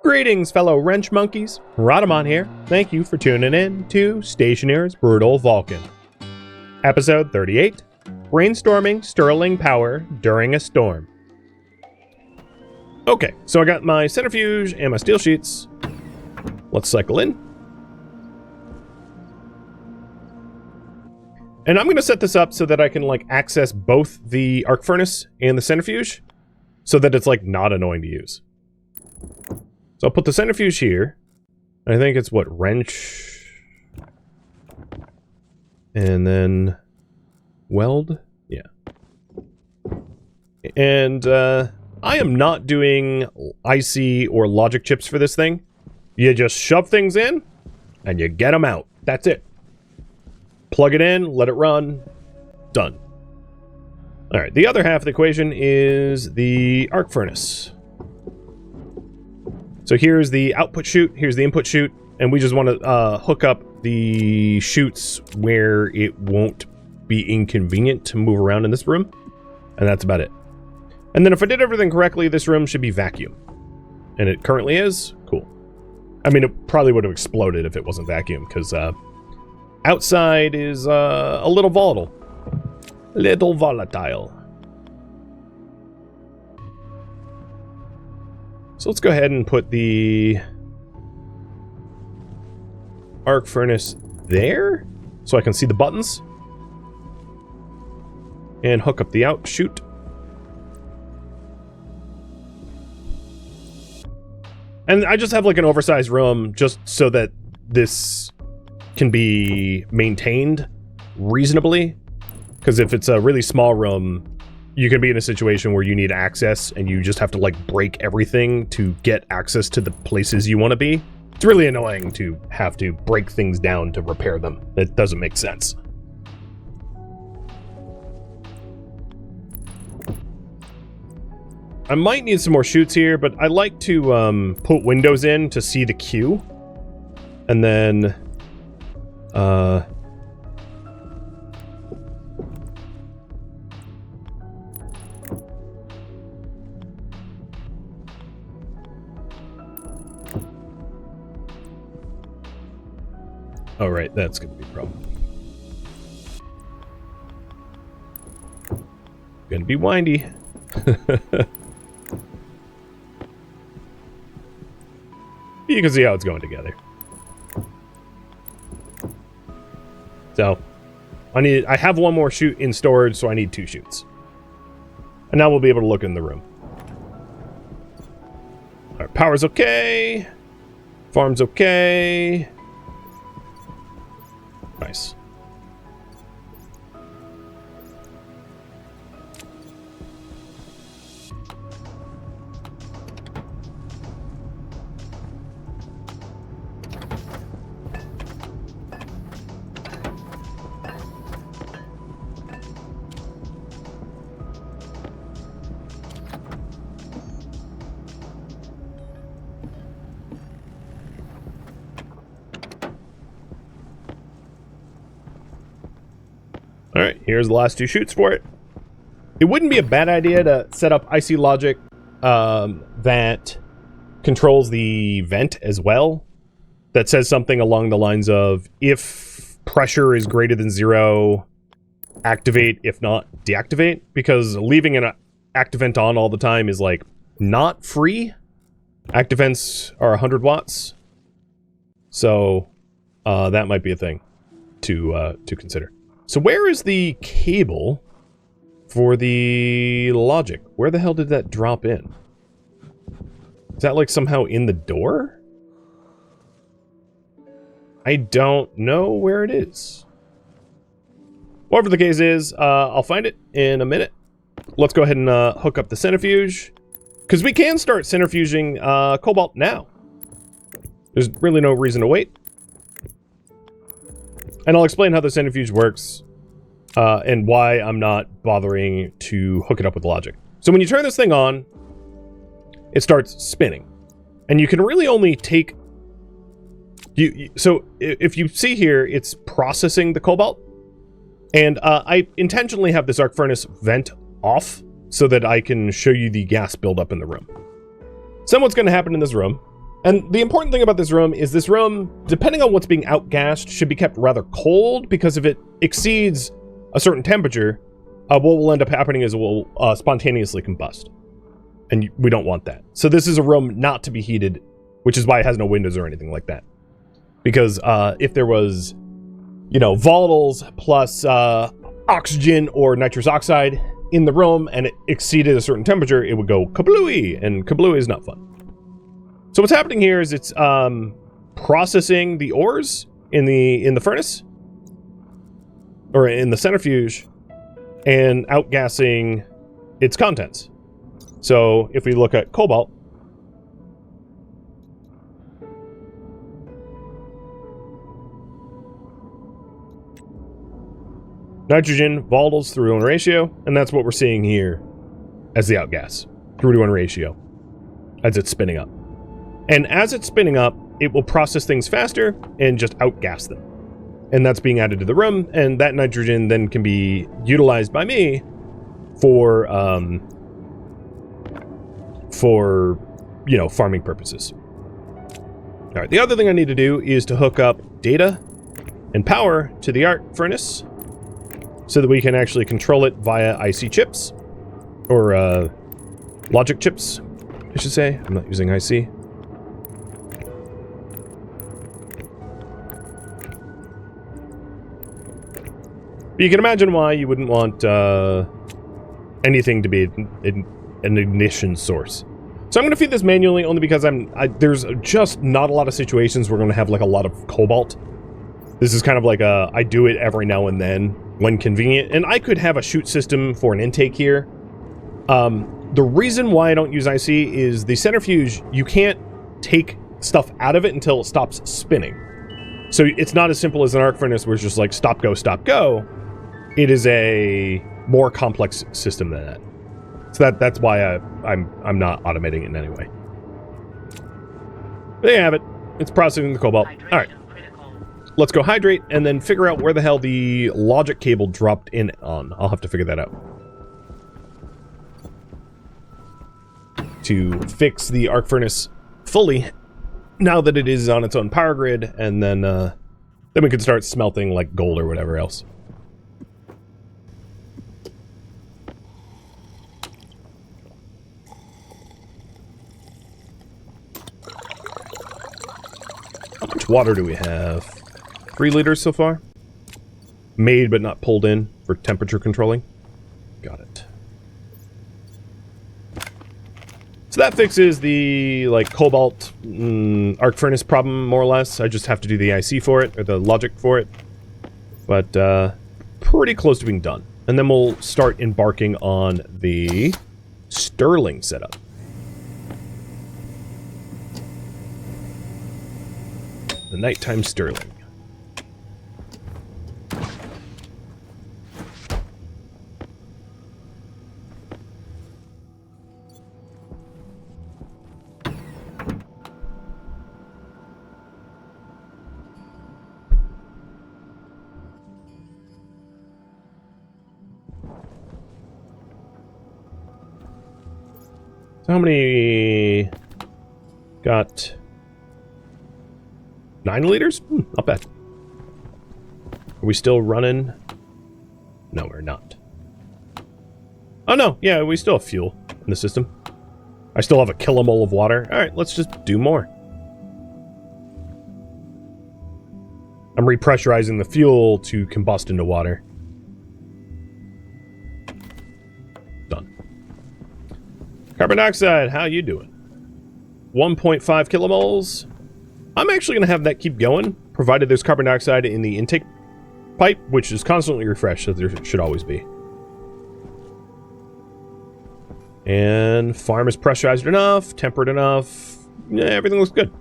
Greetings, fellow wrench monkeys. Rodamon here. Thank you for tuning in to Stationeers Brutal Vulcan. Episode 38, Brainstorming Stirling Power During a Storm. Okay, so I got my centrifuge and my steel sheets. Let's cycle in. And I'm going to set this up so that I can access both the arc furnace and the centrifuge so that it's not annoying to use. So I'll put the centrifuge here. I think it's what, wrench? And then weld? Yeah. And I am not doing IC or logic chips for this thing. You just shove things in and you get them out. That's it. Plug it in, let it run, done. All right, the other half of the equation is the arc furnace. So here's the output chute, here's the input chute, and we just want to hook up the chutes where it won't be inconvenient to move around in this room, and that's about it. And then if I did everything correctly, this room should be vacuum. And it currently is. Cool. I mean, it probably would have exploded if it wasn't vacuum, because outside is a little volatile. Little volatile. So let's go ahead and put the arc furnace there so I can see the buttons. And hook up the out chute. And I just have an oversized room just so that this can be maintained reasonably. Because if it's a really small room, you can be in a situation where you need access and you just have to break everything to get access to the places you want to be. It's really annoying to have to break things down to repair them. It doesn't make sense. I might need some more chutes here, but I like to put windows in to see the queue. And then oh, right, that's going to be a problem. Going to be windy. You can see how it's going together. So, I have one more chute in storage, so I need 2 chutes. And now we'll be able to look in the room. Alright, power's okay. Farm's okay. Nice. Alright, here's the last 2 chutes for it. It wouldn't be a bad idea to set up IC logic that controls the vent as well. That says something along the lines of, if pressure is greater than 0, activate, if not, deactivate. Because leaving an active vent on all the time is, not free. Active vents are 100 watts. So, that might be a thing to consider. So where is the cable for the logic? Where the hell did that drop in? Is that somehow in the door? I don't know where it is. Whatever the case is, I'll find it in a minute. Let's go ahead and hook up the centrifuge. Because we can start centrifuging cobalt now. There's really no reason to wait. And I'll explain how the centrifuge works, and why I'm not bothering to hook it up with logic. So when you turn this thing on, it starts spinning. And you can really only take... So if you see here, it's processing the cobalt. And I intentionally have this arc furnace vent off so that I can show you the gas buildup in the room. So what's going to happen in this room, And the important thing about this room is this room, depending on what's being outgassed, should be kept rather cold, because if it exceeds a certain temperature, what will end up happening is it will spontaneously combust. And we don't want that. So this is a room not to be heated, which is why it has no windows or anything like that. Because if there was, you know, volatiles plus oxygen or nitrous oxide in the room and it exceeded a certain temperature, it would go kablooey, and kablooey is not fun. So what's happening here is it's processing the ores in the furnace, or in the centrifuge, and outgassing its contents. So if we look at cobalt, nitrogen, volatiles, 3-to-1 ratio, and that's what we're seeing here as the outgas, 3-to-1 ratio, as it's spinning up. And as it's spinning up, it will process things faster and just outgas them. And that's being added to the room, and that nitrogen then can be utilized by me for you know, farming purposes. All right, the other thing I need to do is to hook up data and power to the arc furnace so that we can actually control it via IC chips, or logic chips, I should say. I'm not using IC. But you can imagine why you wouldn't want anything to be an ignition source. So I'm going to feed this manually only because there's just not a lot of situations where we're going to have like a lot of cobalt. This is kind of like I do it every now and then when convenient. And I could have a chute system for an intake here. The reason why I don't use IC is the centrifuge, you can't take stuff out of it until it stops spinning. So it's not as simple as an arc furnace where it's just like stop, go, stop, go. It is a more complex system than that. So that's why I'm not automating it in any way. There you have it. It's processing the cobalt. All right. Let's go hydrate and then figure out where the hell the logic cable dropped in on. I'll have to figure that out. To fix the arc furnace fully, now that it is on its own power grid, and then we can start smelting like gold or whatever else. How much water do we have? 3 liters so far? Made but not pulled in for temperature controlling. Got it. So that fixes the, like, cobalt arc furnace problem, more or less. I just have to do the IC for it, or the logic for it. But, pretty close to being done. And then we'll start embarking on the Stirling setup. The nighttime Stirling. So how many got 9 liters? Not bad. Are we still running? No, we're not. Oh no, yeah, we still have fuel in the system. I still have a kilomole of water. Alright, let's just do more. I'm repressurizing the fuel to combust into water. Done. Carbon dioxide, how you doing? 1.5 kilomoles. I'm actually going to have that keep going, provided there's carbon dioxide in the intake pipe, which is constantly refreshed, so there should always be. And farm is pressurized enough, tempered enough. Yeah, everything looks good.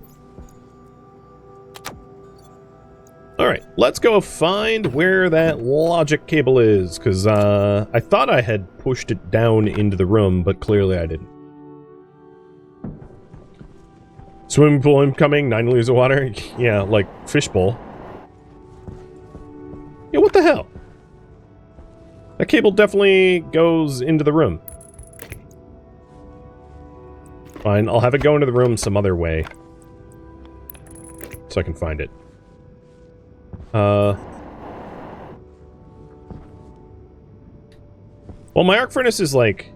Alright, let's go find where that logic cable is, because I thought I had pushed it down into the room, but clearly I didn't. Swimming pool incoming, 9 liters of water. Yeah, like fishbowl. Yeah, what the hell? That cable definitely goes into the room. Fine, I'll have it go into the room some other way. so I can find it. Well, my arc furnace is like...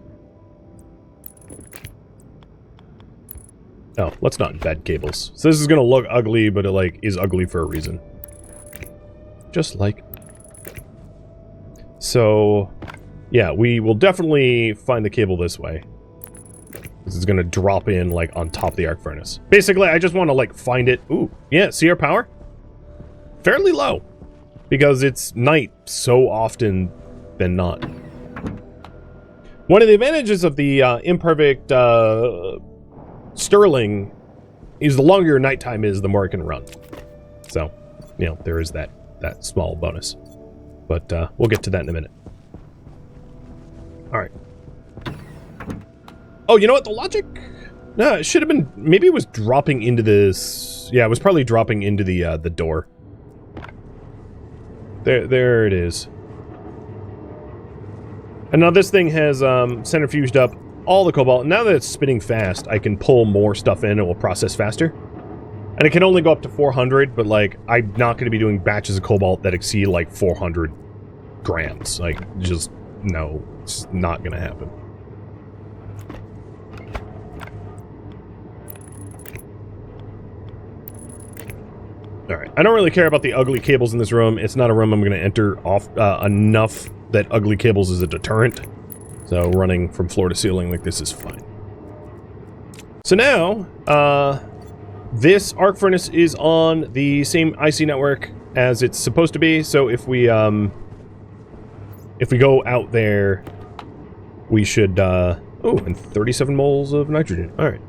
Oh, let's not embed cables. So this is gonna look ugly, but it, like, is ugly for a reason. Just like... So... Yeah, we will definitely find the cable this way. This is gonna drop in, like, on top of the arc furnace. Basically, I just want to, like, find it. Ooh, yeah, see our power? Fairly low. Because it's night so often than not. One of the advantages of the imperfect Stirling is the longer your nighttime is, the more it can run. So, you know, there is that small bonus. But we'll get to that in a minute. Alright. Oh, you know what? The logic... No, it should have been... Maybe it was dropping into this... Yeah, it was probably dropping into the door. There it is. And now this thing has centrifuged up all the cobalt. Now that it's spinning fast, I can pull more stuff in and it will process faster. And it can only go up to 400, but, like, I'm not going to be doing batches of cobalt that exceed, like, 400 grams. Like, just, no, it's not going to happen. Alright, I don't really care about the ugly cables in this room. It's not a room I'm going to enter off enough that ugly cables is a deterrent. So running from floor to ceiling like this is fine. So now, this arc furnace is on the same IC network as it's supposed to be. So if we go out there, we should, oh, and 37 moles of nitrogen. All right.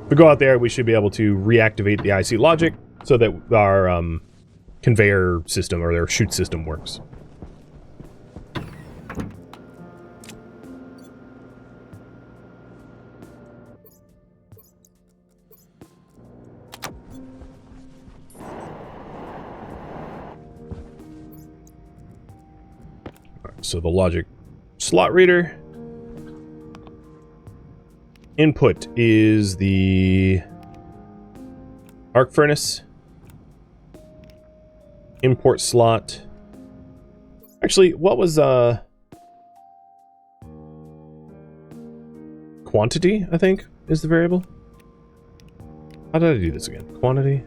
If we go out there, we should be able to reactivate the IC logic so that our conveyor system or their chute system works. So the logic slot reader input is the arc furnace. Import slot. Actually, what was quantity, I think, is the variable. How did I do this again? Quantity.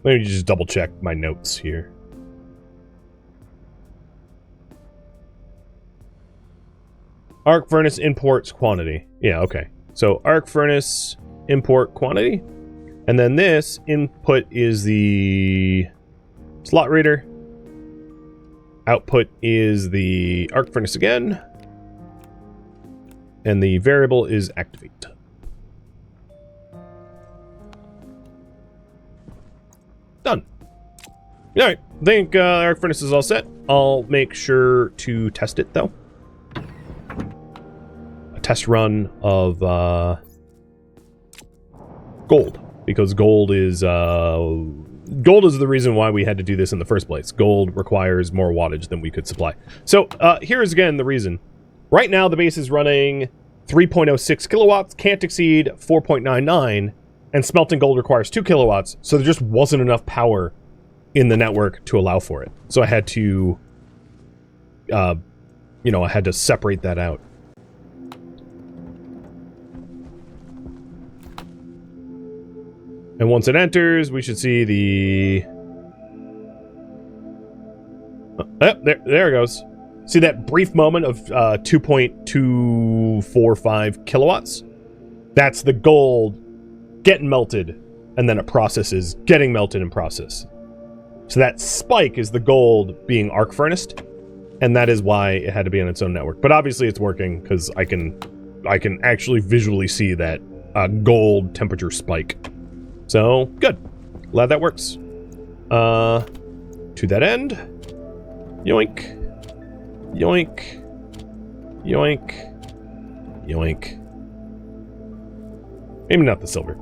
Let me just double check my notes here. Arc furnace imports quantity. Yeah, okay. So arc furnace import quantity. And then this input is the slot reader. Output is the arc furnace again. And the variable is activate. Done. Alright, I think arc furnace is all set. I'll make sure to test it though. Test run of gold, because gold is the reason why we had to do this in the first place. Gold requires more wattage than we could supply. So here's again the reason. Right now the base is running 3.06 kilowatts, can't exceed 4.99, and smelting gold requires 2 kilowatts, so there just wasn't enough power in the network to allow for it. So I had to I had to separate that out. And once it enters, we should see the... there it goes. See that brief moment of 2.245 kilowatts? That's the gold getting melted, and then it processes, getting melted and processed. So that spike is the gold being arc furnaced, and that is why it had to be on its own network. But obviously it's working, because I can actually visually see that gold temperature spike. So, good. Glad that works. To that end, yoink, yoink, yoink, yoink. Maybe not the silver.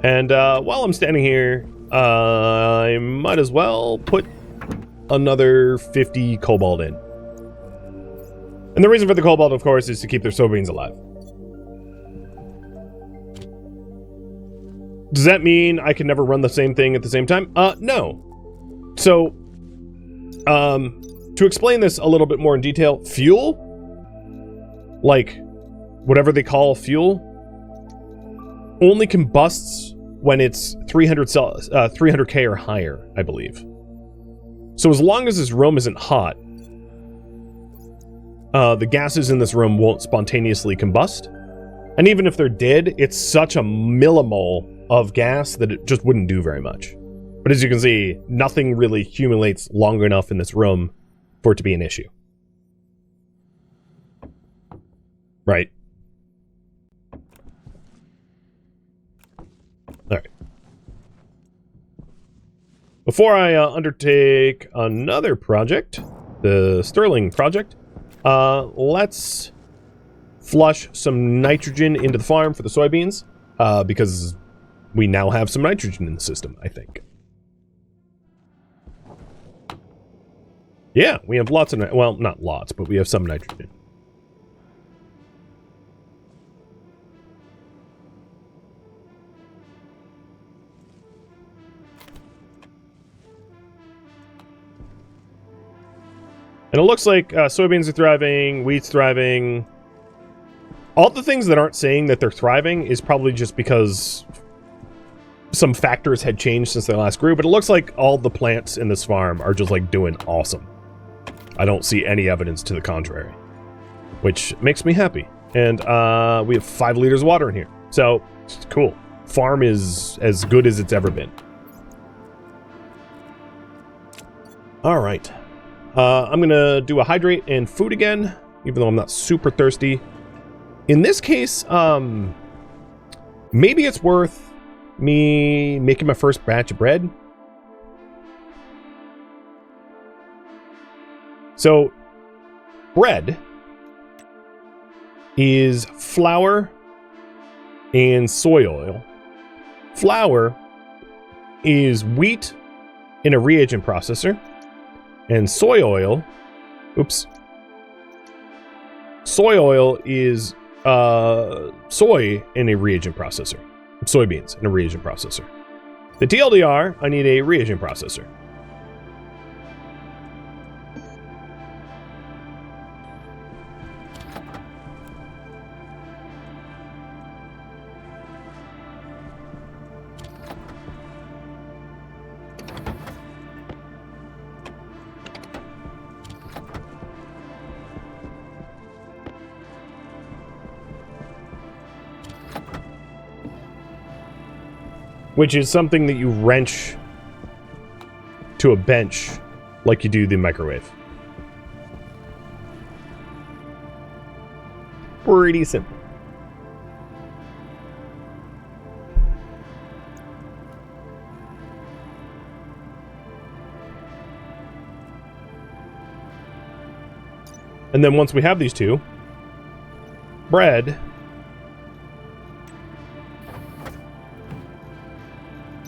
And while I'm standing here, I might as well put another 50 cobalt in. And the reason for the cobalt, of course, is to keep their soybeans alive. Does that mean I can never run the same thing at the same time? No. So, to explain this a little bit more in detail, fuel, like whatever they call fuel, only combusts when it's 300K or higher, I believe. So as long as this room isn't hot, the gases in this room won't spontaneously combust. And even if they're dead, it's such a millimole of gas that it just wouldn't do very much. But as you can see, nothing really accumulates long enough in this room for it to be an issue. Right. Alright. Before I undertake another project, the Stirling project, let's flush some nitrogen into the farm for the soybeans, because we now have some nitrogen in the system, I think. Yeah, we have lots of, well, not lots, but we have some nitrogen. And it looks like soybeans are thriving, wheat's thriving. All the things that aren't saying that they're thriving is probably just because some factors had changed since they last grew, but it looks like all the plants in this farm are just like doing awesome. I don't see any evidence to the contrary, which makes me happy. And we have 5 liters of water in here, so it's cool. Farm is as good as it's ever been. All right. I'm gonna do a hydrate and food again, even though I'm not super thirsty. In this case, maybe it's worth me making my first batch of bread. So, bread is flour and soy oil. Flour is wheat in a reagent processor. And soy oil, soy oil is soy in a reagent processor. Soybeans in a reagent processor. The TLDR, I need a reagent processor. Which is something that you wrench to a bench like you do the microwave. Pretty simple. And then once we have these two, bread.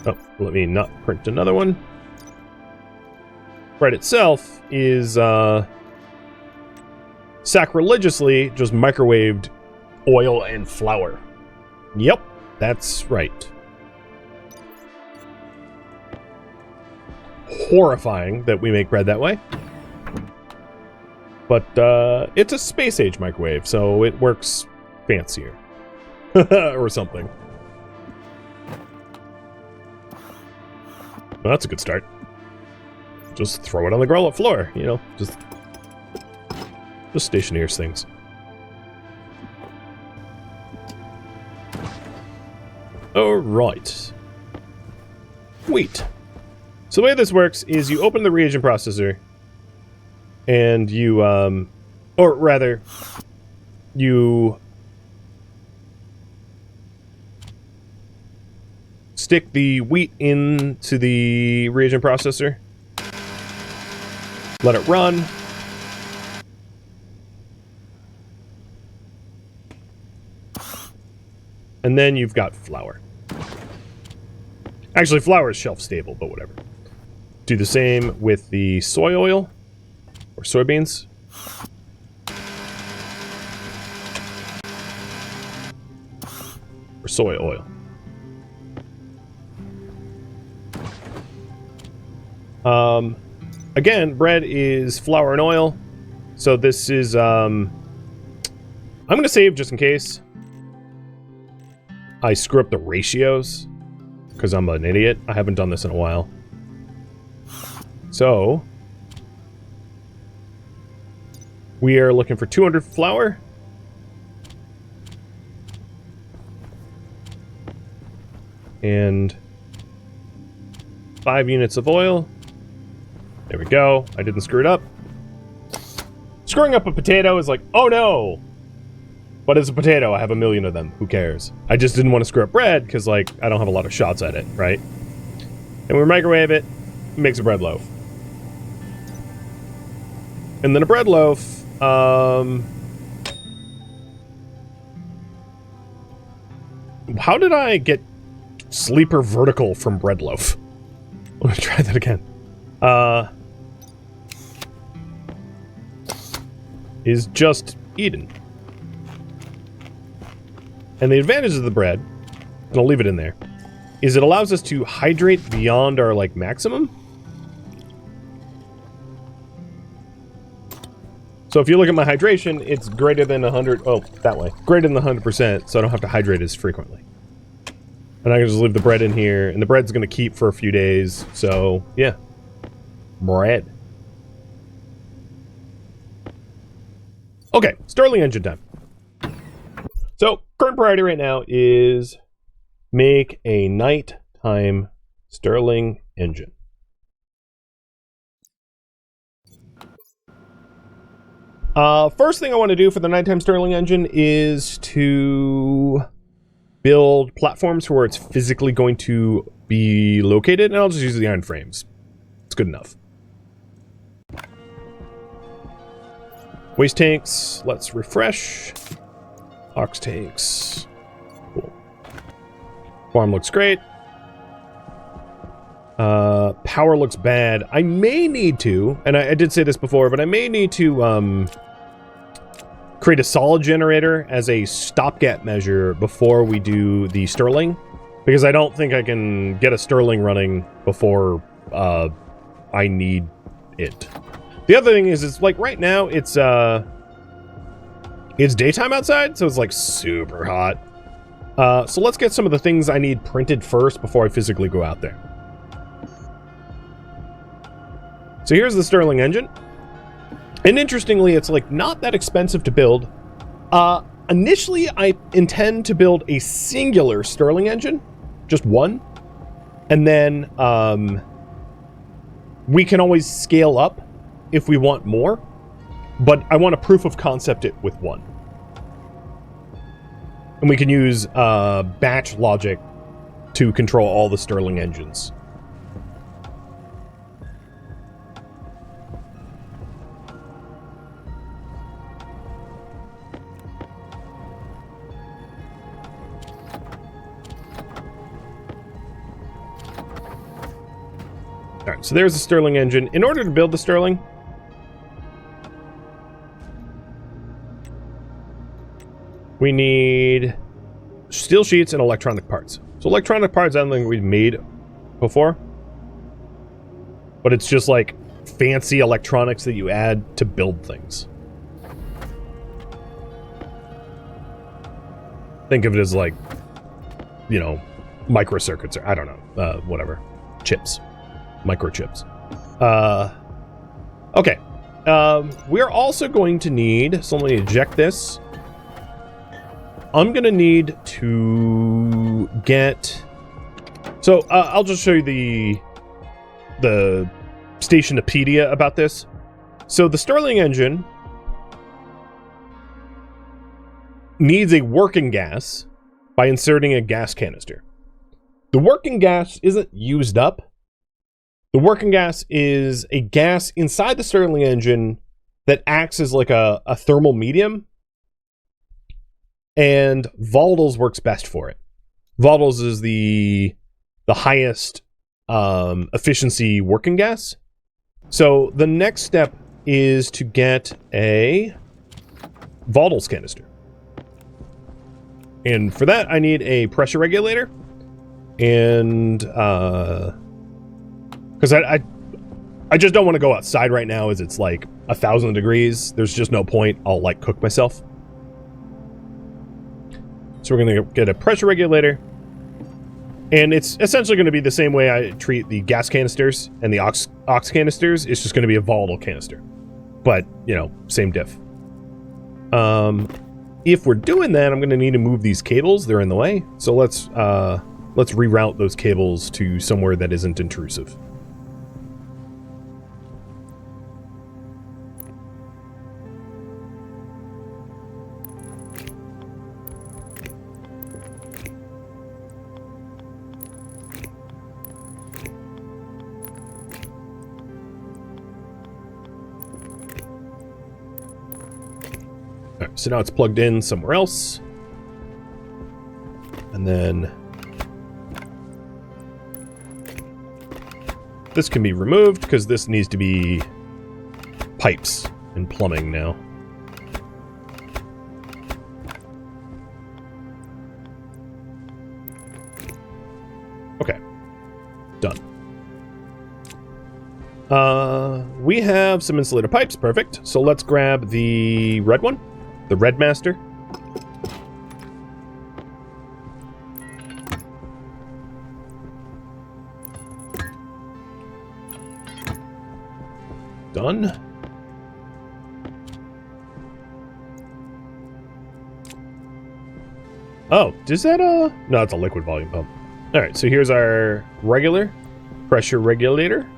Oh, let me not print another one. Bread itself is sacrilegiously just microwaved oil and flour. Yep, that's right. Horrifying that we make bread that way. But it's a space-age microwave, so it works fancier. Or something. Well, that's a good start. Just throw it on the grill floor, you know, just Stationeers things. Alright. Wheat. So the way this works is you open the reagent processor and you, or rather, you stick the wheat into the reagent processor, let it run, and then you've got flour. Actually, flour is shelf stable, but whatever. Do the same with the soy oil, or soybeans. Or soy oil. Again, bread is flour and oil. So this is, I'm going to save just in case I screw up the ratios, because I'm an idiot. I haven't done this in a while. So, we are looking for 200 flour. And 5 units of oil. There we go. I didn't screw it up. Screwing up a potato is like, oh no! But it's a potato, I have a million of them. Who cares? I just didn't want to screw up bread, because, like, I don't have a lot of shots at it, right? And we microwave it, makes a bread loaf. And then a bread loaf, how did I get sleeper vertical from bread loaf? Let me try that again. Is just eaten. And the advantage of the bread, and I'll leave it in there, is it allows us to hydrate beyond our, like, maximum. So if you look at my hydration, it's greater than 100, oh, that way. Greater than 100%, so I don't have to hydrate as frequently. And I can just leave the bread in here, and the bread's gonna keep for a few days, so, yeah. Bread. Okay, Stirling engine time. So, current priority right now is make a nighttime Stirling engine. First thing I want to do for the nighttime Stirling engine is to build platforms where it's physically going to be located, and I'll just use the iron frames. It's good enough. Waste tanks, let's refresh. Ox tanks. Cool. Farm looks great. Power looks bad. I may need to, and I did say this before, but I may need to create a solid generator as a stopgap measure before we do the Stirling, because I don't think I can get a Stirling running before I need it. The other thing is, like, right now, it's daytime outside, so it's, like, super hot. So let's get some of the things I need printed first before I physically go out there. So here's the Stirling engine. And interestingly, it's, like, not that expensive to build. Initially, I intend to build a singular Stirling engine. Just one. And then, we can always scale up if we want more, but I want to proof of concept it with one. And we can use batch logic to control all the Stirling engines. Alright, so there's the Stirling engine. In order to build the Stirling, we need steel sheets and electronic parts. So electronic parts, I don't think we've made before. But it's just like fancy electronics that you add to build things. Think of it as like, you know, microcircuits, or I don't know, whatever. Chips. Microchips. Okay. We're also going to need, so let me eject this. I'm going to need to get... So, I'll just show you the Stationepedia about this. So, the Stirling engine needs a working gas by inserting a gas canister. The working gas isn't used up. The working gas is a gas inside the Stirling engine that acts as like a thermal medium. And volatiles works best for it. Volatiles is the highest efficiency working gas. So the next step is to get a volatiles canister. And for that, I need a pressure regulator. And because I just don't want to go outside right now as it's like 1,000 degrees. There's just no point. I'll like cook myself. So we're going to get a pressure regulator. And it's essentially going to be the same way I treat the gas canisters and the ox canisters. It's just going to be a volatile canister. But, you know, same diff. If we're doing that, I'm going to need to move these cables. They're in the way. So let's reroute those cables to somewhere that isn't intrusive. Alright, so now it's plugged in somewhere else. And then this can be removed because this needs to be pipes and plumbing now. Okay. Done. We have some insulator pipes. Perfect. So let's grab the red one. The Red Master. Done. Oh, does that, no, it's a liquid volume pump. Alright, so here's our regular pressure regulator.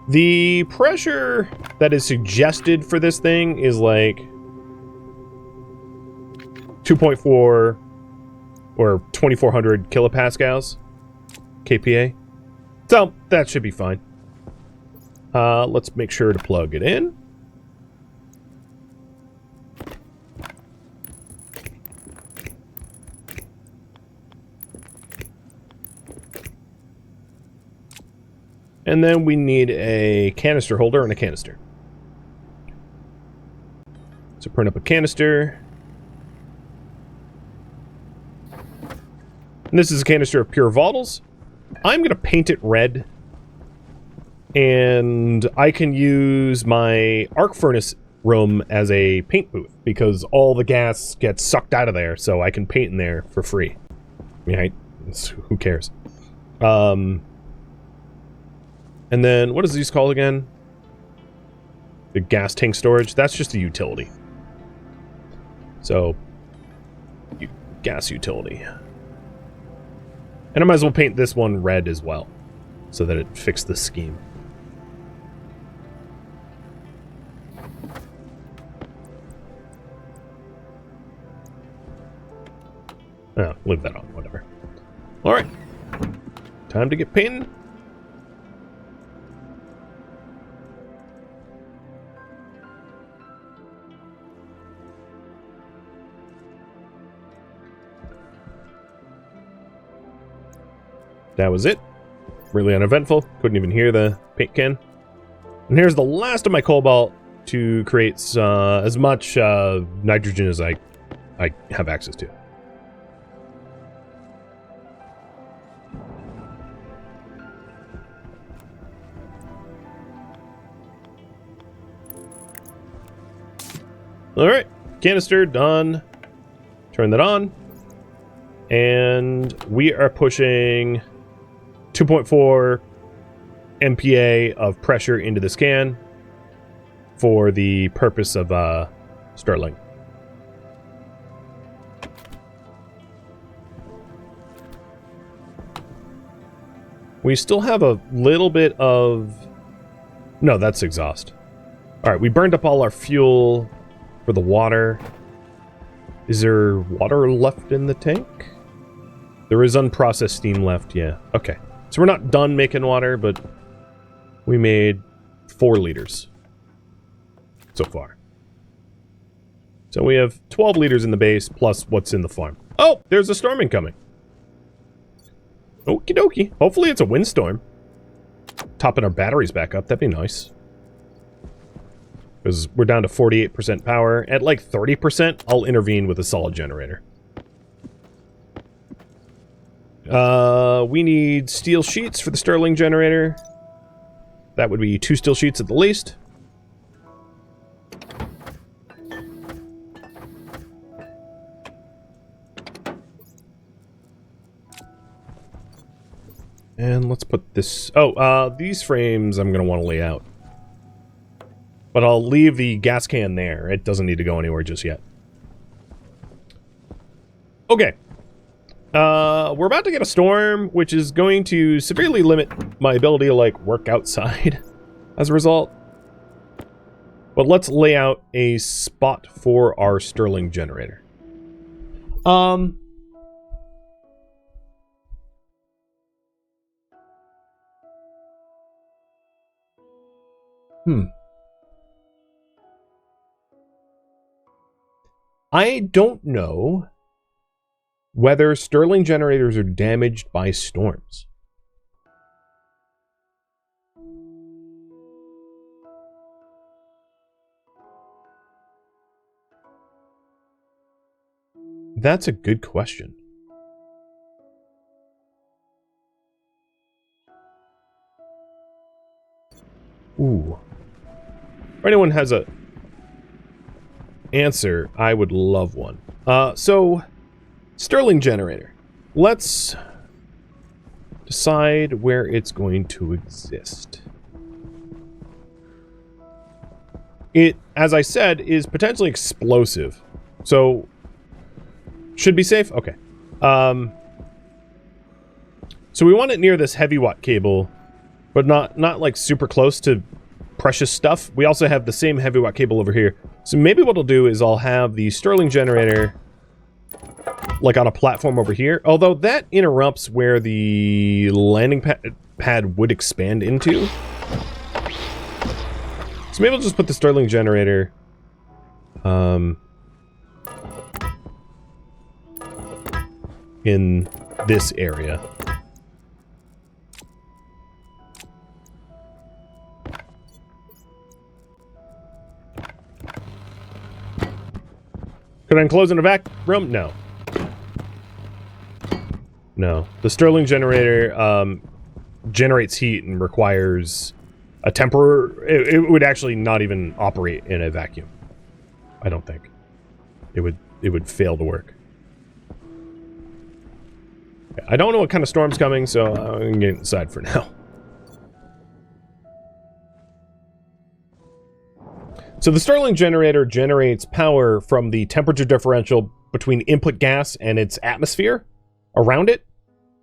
The pressure that is suggested for this thing is like 2.4 or 2,400 kilopascals, kPa. So that should be fine. Let's make sure to plug it in. And then we need a canister holder and a canister. So print up a canister. And this is a canister of pure volatiles. I'm going to paint it red. And I can use my arc furnace room as a paint booth because all the gas gets sucked out of there, so I can paint in there for free. Right? Who cares? And then, what is these called again? The gas tank storage. That's just a utility. So, gas utility. And I might as well paint this one red as well, so that it fits the scheme. Oh, leave that on, whatever. Alright. Time to get painting. That was it. Really uneventful. Couldn't even hear the paint can. And here's the last of my cobalt to create as much nitrogen as I have access to. Alright, canister done. Turn that on. And we are pushing 2.4 MPa of pressure into this can for the purpose of Stirling. We still have a little bit of... No, that's exhaust. Alright, we burned up all our fuel for the water. Is there water left in the tank? There is unprocessed steam left, yeah. Okay. So we're not done making water, but we made 4 liters so far. So we have 12 liters in the base, plus what's in the farm. Oh, there's a storm incoming. Okie dokie. Hopefully it's a windstorm. Topping our batteries back up, that'd be nice. Because we're down to 48% power. At like 30%, I'll intervene with a solid generator. We need steel sheets for the Stirling generator. That would be 2 steel sheets at the least. And let's put this... Oh, these frames I'm going to want to lay out. But I'll leave the gas can there. It doesn't need to go anywhere just yet. Okay. We're about to get a storm, which is going to severely limit my ability to, like, work outside as a result. But let's lay out a spot for our Stirling generator. I don't know whether Stirling generators are damaged by storms. That's a good question. Ooh. If anyone has a answer, I would love one. So, Stirling generator. Let's decide where it's going to exist. It, as I said, is potentially explosive. So, should be safe? Okay. So we want it near this heavy watt cable, but not like super close to precious stuff. We also have the same heavy watt cable over here. So maybe what I'll do is I'll have the Stirling generator like on a platform over here. Although that interrupts where the landing pad would expand into. So maybe I'll just put the Stirling generator in this area. Could I enclose in a vac room? No. No. The Stirling generator generates heat and requires a temporary... It would actually not even operate in a vacuum. I don't think. It would fail to work. I don't know what kind of storm's coming, so I'm going to get inside for now. So the Stirling generator generates power from the temperature differential between input gas and its atmosphere around it.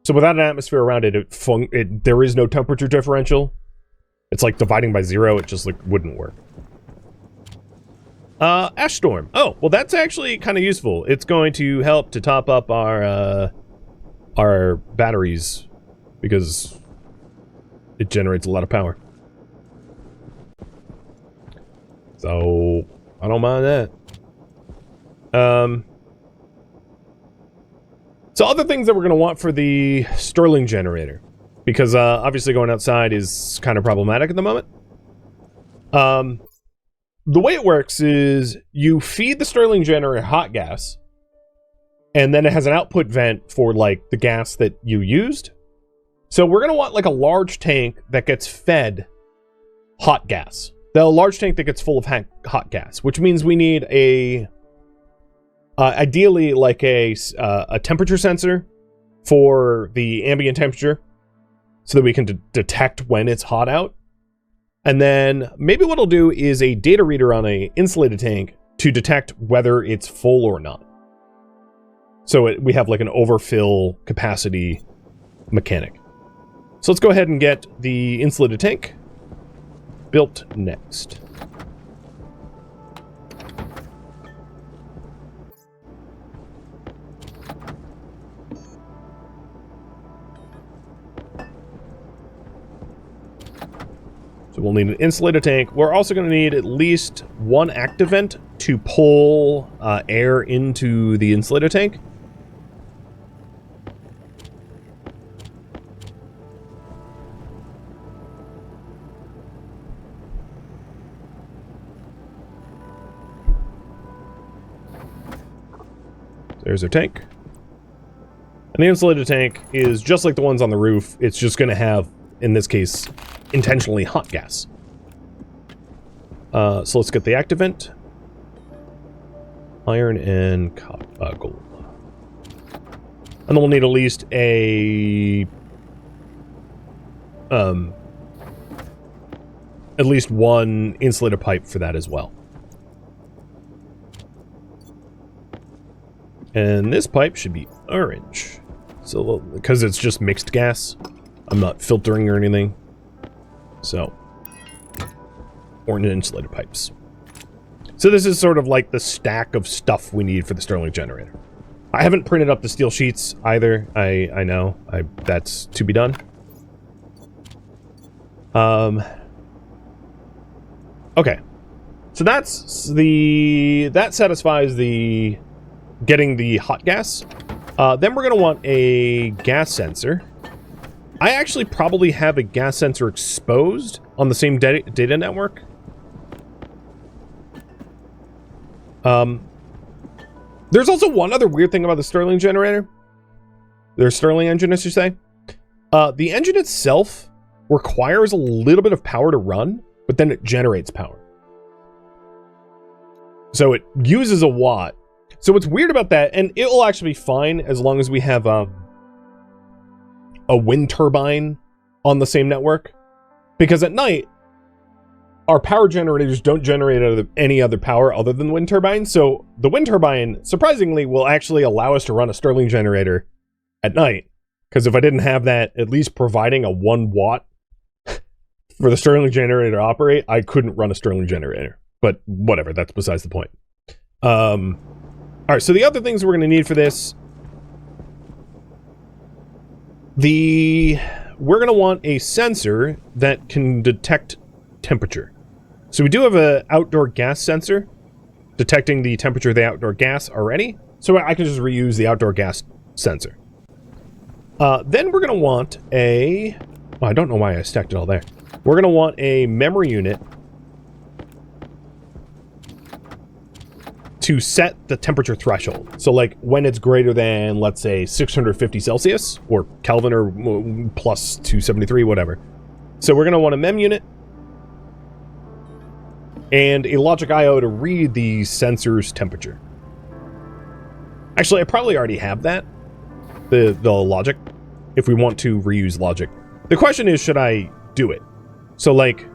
So without an atmosphere around it, there is no temperature differential. It's like dividing by 0. It just like wouldn't work. Ash storm. Oh, well that's actually kind of useful. It's going to help to top up our batteries because it generates a lot of power. So, I don't mind that. So other things that we're going to want for the Stirling generator, because obviously going outside is kind of problematic at the moment. The way it works is you feed the Stirling generator hot gas, and then it has an output vent for like the gas that you used. So we're going to want like a large tank that gets fed hot gas. The large tank that gets full of hot gas, which means we need a, ideally like a temperature sensor for the ambient temperature so that we can detect when it's hot out. And then maybe what I'll do is a data reader on a insulated tank to detect whether it's full or not. So we have like an overfill capacity mechanic. So let's go ahead and get the insulated tank built next. So we'll need an insulated tank. We're also going to need at least one active vent to pull air into the insulated tank. There's our tank. And the insulated tank is just like the ones on the roof. It's just going to have, in this case, intentionally hot gas. So let's get the active vent. Iron and gold. And then we'll need at least at least one insulated pipe for that as well. And this pipe should be orange. So, because it's just mixed gas. I'm not filtering or anything. So, orange insulated pipes. So this is sort of like the stack of stuff we need for the Stirling generator. I haven't printed up the steel sheets either. I know. That's to be done. Okay. So that satisfies the getting the hot gas. Then we're going to want a gas sensor. I actually probably have a gas sensor exposed on the same data network. There's also one other weird thing about the Stirling generator. Their Stirling engine, I should say. The engine itself requires a little bit of power to run, but then it generates power. So it uses a watt. So what's weird about that, and it will actually be fine as long as we have a wind turbine on the same network. Because at night, our power generators don't generate out of any other power other than the wind turbine. So the wind turbine, surprisingly, will actually allow us to run a Stirling generator at night. Because if I didn't have that, at least providing a 1 watt for the Stirling generator to operate, I couldn't run a Stirling generator. But whatever, that's besides the point. All right, so the other things we're going to need for this, we're going to want a sensor that can detect temperature. So we do have an outdoor gas sensor detecting the temperature of the outdoor gas already. So I can just reuse the outdoor gas sensor. Then we're going to want well, I don't know why I stacked it all there. We're going to want a memory unit to set the temperature threshold. So like when it's greater than, let's say, 650 Celsius or Kelvin or plus 273, whatever. So we're going to want a mem unit and a logic I/O to read the sensor's temperature. Actually, I probably already have that, the logic, if we want to reuse logic. The question is, should I do it? So like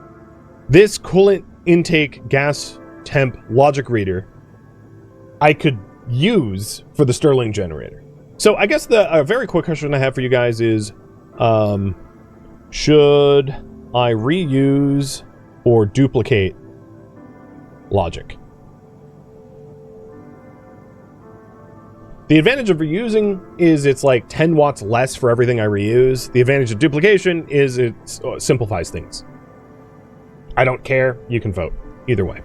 this coolant intake gas temp logic reader I could use for the Stirling generator. So I guess a very quick question I have for you guys is, should I reuse or duplicate logic? The advantage of reusing is it's like 10 watts less for everything I reuse. The advantage of duplication is it simplifies things. I don't care. You can vote. Either way.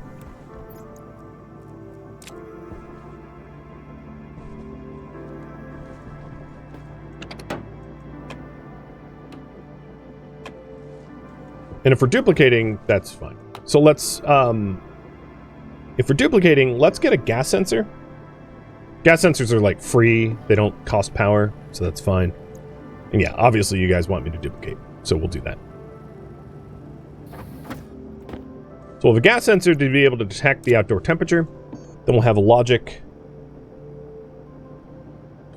And if we're duplicating, that's fine. So let's, if we're duplicating, let's get a gas sensor. Gas sensors are like free. They don't cost power, so that's fine. And yeah, obviously you guys want me to duplicate, so we'll do that. So we'll have a gas sensor to be able to detect the outdoor temperature. Then we'll have a logic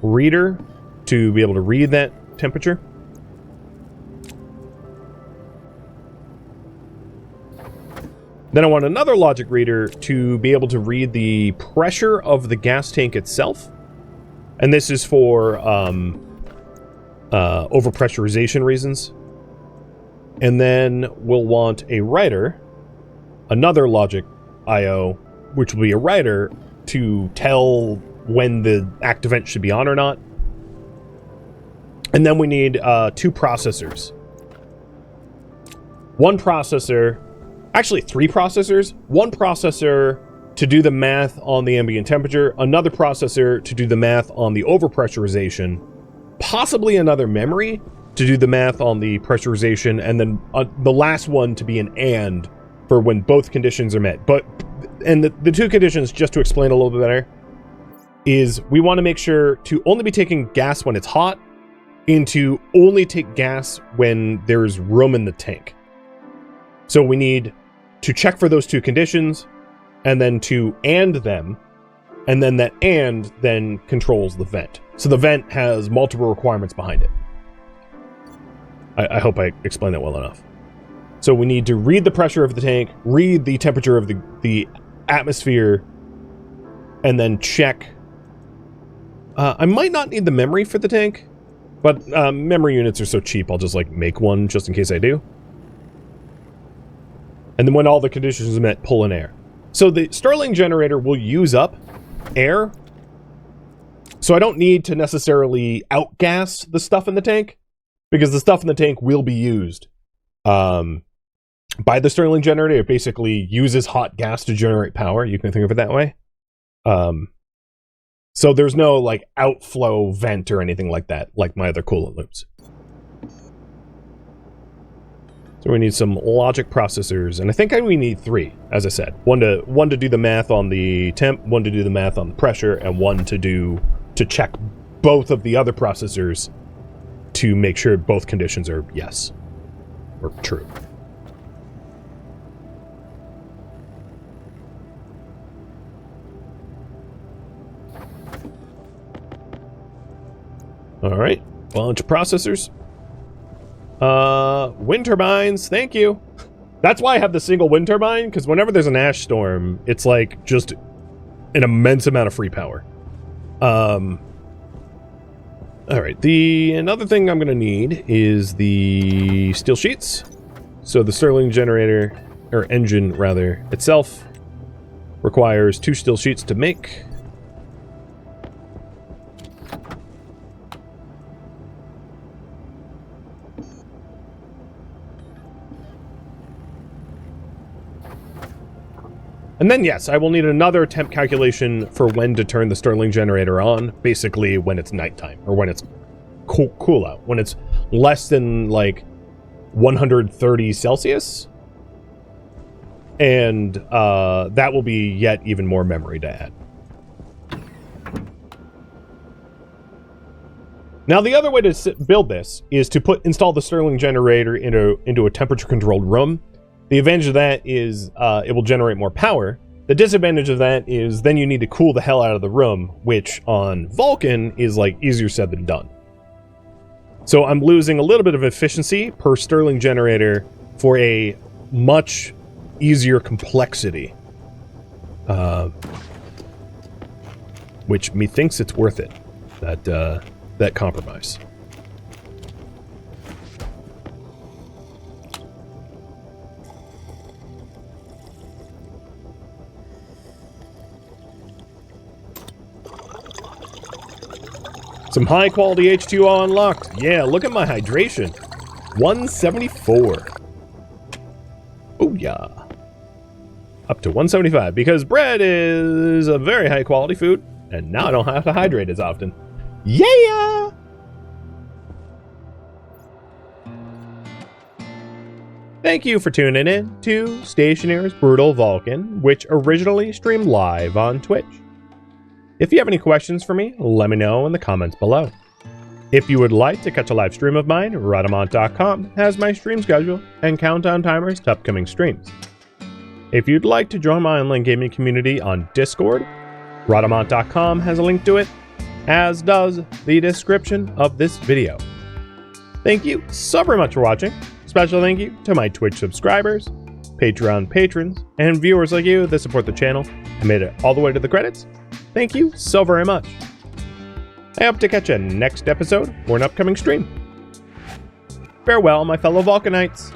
reader to be able to read that temperature. Then I want another logic reader to be able to read the pressure of the gas tank itself. And this is for overpressurization reasons. And then we'll want a writer, another logic I/O, which will be a writer to tell when the active vent should be on or not. And then we need 2 processors. One processor... Actually, 3 processors. One processor to do the math on the ambient temperature, another processor to do the math on the overpressurization, possibly another memory to do the math on the pressurization, and then the last one to be an AND for when both conditions are met. And the 2 conditions, just to explain a little bit better, is we want to make sure to only be taking gas when it's hot and to only take gas when there's room in the tank. So we need to check for those two conditions and then to and them, and then that and then controls the vent. So the vent has multiple requirements behind it. I hope I explained that well enough. So we need to read the pressure of the tank, read the temperature of the atmosphere, and then check. I might not need the memory for the tank, but memory units are so cheap, I'll just like make one just in case I do. And then when all the conditions are met, pull in air. So the Stirling generator will use up air. So I don't need to necessarily outgas the stuff in the tank, because the stuff in the tank will be used by the Stirling generator. It basically uses hot gas to generate power. You can think of it that way. So there's no like outflow vent or anything like that, like my other coolant loops. So we need some logic processors, and I think we need 3, as I said. One to do the math on the temp, one to do the math on the pressure, and one to check both of the other processors to make sure both conditions are yes or true. All right, bunch of processors. Wind turbines, thank you. That's why I have the single wind turbine, because whenever there's an ash storm, it's like just an immense amount of free power. All right, another thing I'm gonna need is the steel sheets. So the Stirling generator, or engine rather, itself requires 2 steel sheets to make. And then, yes, I will need another temp calculation for when to turn the Stirling generator on, basically when it's nighttime, or when it's cool out, when it's less than, like, 130 Celsius. And that will be yet even more memory to add. Now, the other way to build this is to install the Stirling generator into a temperature-controlled room. The advantage of that is it will generate more power. The disadvantage of that is then you need to cool the hell out of the room, which on Vulcan is like easier said than done. So I'm losing a little bit of efficiency per Stirling generator for a much easier complexity. Which methinks it's worth it, that compromise. Some high quality H2O unlocked. Yeah, look at my hydration. 174. Oh yeah. Up to 175 because bread is a very high quality food and now I don't have to hydrate as often. Yeah! Thank you for tuning in to Stationeers Brutal Vulcan, which originally streamed live on Twitch. If you have any questions for me, let me know in the comments below. If you would like to catch a live stream of mine, Rhadamant.com has my stream schedule and countdown timers to upcoming streams. If you'd like to join my online gaming community on Discord, Rhadamant.com has a link to it, as does the description of this video. Thank you so very much for watching. Special thank you to my Twitch subscribers, Patreon patrons, and viewers like you that support the channel and made it all the way to the credits. Thank you so very much. I hope to catch you next episode or an upcoming stream. Farewell, my fellow Vulcanites.